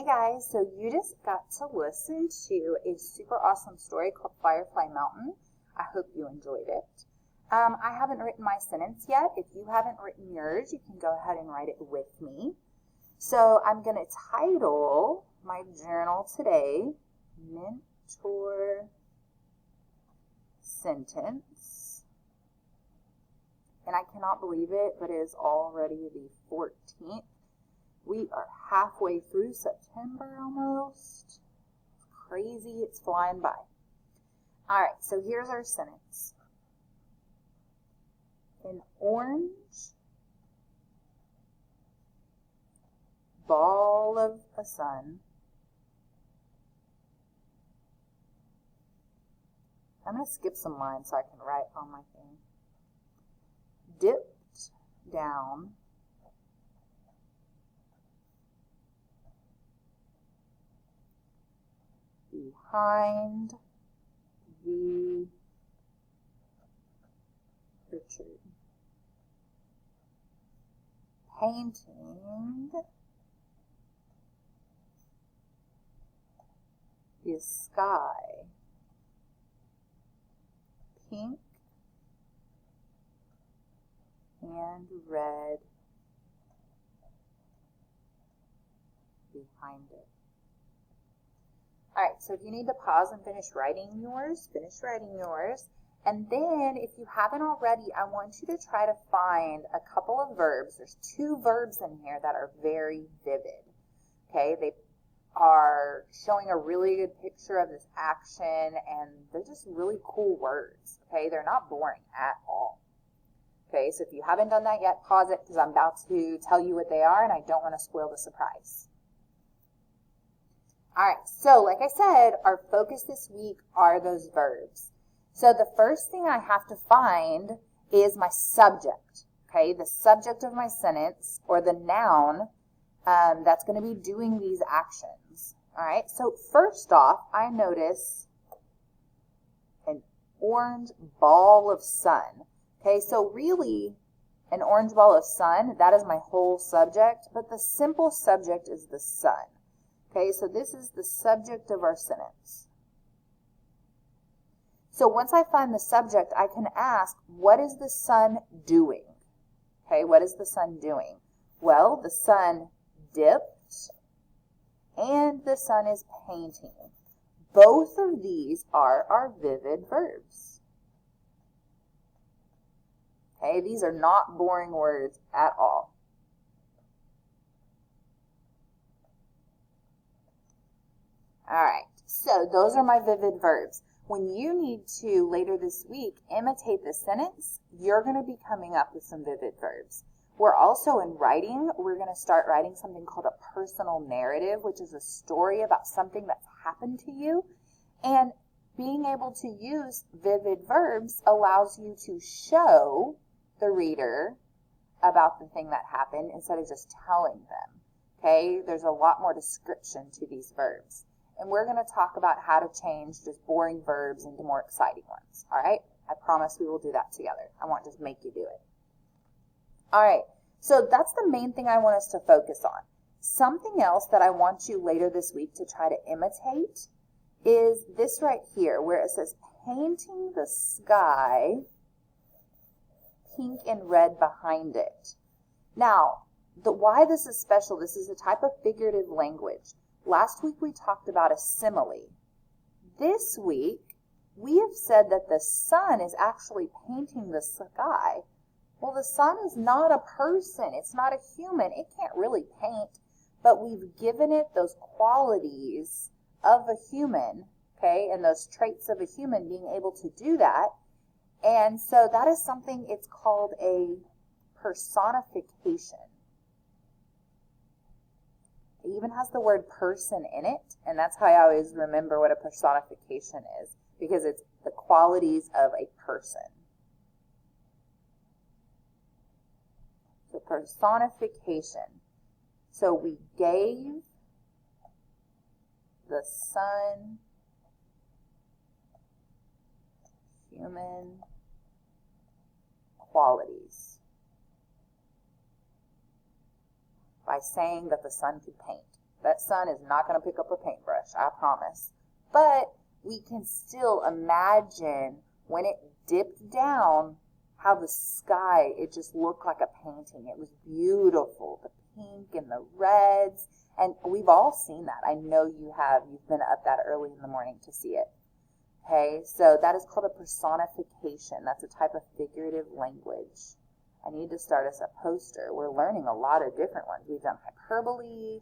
Hey guys, so you just got to listen to a super awesome story called Firefly Mountain. I hope you enjoyed it. I haven't written my sentence yet. If you haven't written yours, you can go ahead and write it with me. So I'm going to title my journal today, Mentor Sentence. And I cannot believe it, but it is already the 14th. We are halfway through September almost. It's crazy, it's flying by. All right, so here's our sentence. An orange ball of a sun. I'm going to skip some lines so I can write on my thing. Dipped down behind the orchard, painting the sky pink and red behind it. All right, so if you need to pause and finish writing yours, finish writing yours. And then if you haven't already, I want you to try to find a couple of verbs. There's 2 verbs in here that are very vivid. Okay, they are showing a really good picture of this action, and they're just really cool words. Okay, they're not boring at all. Okay, so if you haven't done that yet, pause it because I'm about to tell you what they are, and I don't want to spoil the surprise. All right, so like I said, our focus this week are those verbs. So the first thing I have to find is my subject, okay, the subject of my sentence, or the noun that's going to be doing these actions. All right, so first off, I notice an orange ball of sun. Okay, so really, an orange ball of sun, that is my whole subject, but the simple subject is the sun. Okay, so this is the subject of our sentence. So once I find the subject, I can ask, what is the sun doing? Okay, what is the sun doing? Well, the sun dipped and the sun is painting. Both of these are our vivid verbs. Okay, these are not boring words at all. All right, so those are my vivid verbs. When you need to, later this week, imitate the sentence, you're going to be coming up with some vivid verbs. We're also in writing, we're going to start writing something called a personal narrative, which is a story about something that's happened to you. And being able to use vivid verbs allows you to show the reader about the thing that happened instead of just telling them. Okay, there's a lot more description to these verbs. And we're going to talk about how to change just boring verbs into more exciting ones. All right? I promise we will do that together. I won't just make you do it. All right. So that's the main thing I want us to focus on. Something else that I want you later this week to try to imitate is this right here where it says painting the sky pink and red behind it. Now, why this is special, this is a type of figurative language. Last week we talked about a simile. This week we have said that the sun is actually painting the sky. Well, the sun is not a person. It's not a human. It can't really paint, but we've given it those qualities of a human, okay, and those traits of a human being able to do that. And so that is something, it's called a personification. It even has the word person in it, and that's how I always remember what a personification is, because it's the qualities of a person. So personification. So we gave the sun human qualities by saying that the sun could paint. That sun is not going to pick up a paintbrush, I promise. But we can still imagine when it dipped down how the sky, it just looked like a painting. It was beautiful, the pink and the reds. And we've all seen that. I know you have. You've been up that early in the morning to see it. Okay, so that is called a personification. That's a type of figurative language. I need to start us a poster. We're learning a lot of different ones. We've done hyperbole,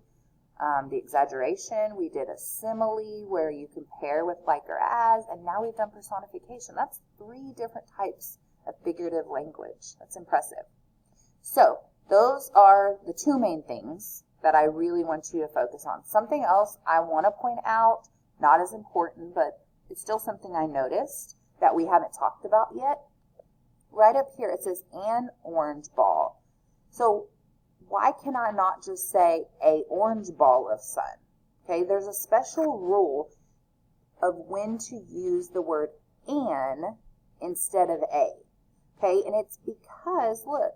the exaggeration. We did a simile where you compare with like or as, and now we've done personification. That's 3 different types of figurative language. That's impressive. So those are the 2 main things that I really want you to focus on. Something else I want to point out, not as important, but it's still something I noticed that we haven't talked about yet. Right up here, it says an orange ball. So why can I not just say a orange ball of sun? Okay, there's a special rule of when to use the word an instead of a. Okay, and it's because, look,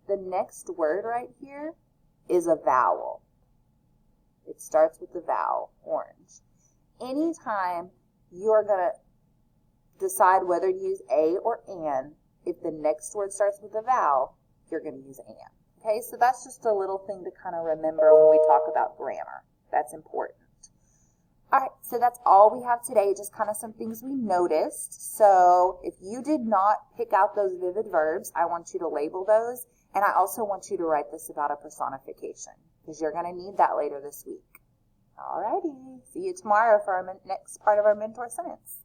the next word right here is a vowel. It starts with the vowel, orange. Anytime you're going to decide whether to use a or an, if the next word starts with a vowel, you're going to use an. Okay, so that's just a little thing to kind of remember when we talk about grammar. That's important. All right, so that's all we have today, just kind of some things we noticed. So if you did not pick out those vivid verbs, I want you to label those. And I also want you to write this about a personification, because you're going to need that later this week. All righty, see you tomorrow for our next part of our mentor sentence.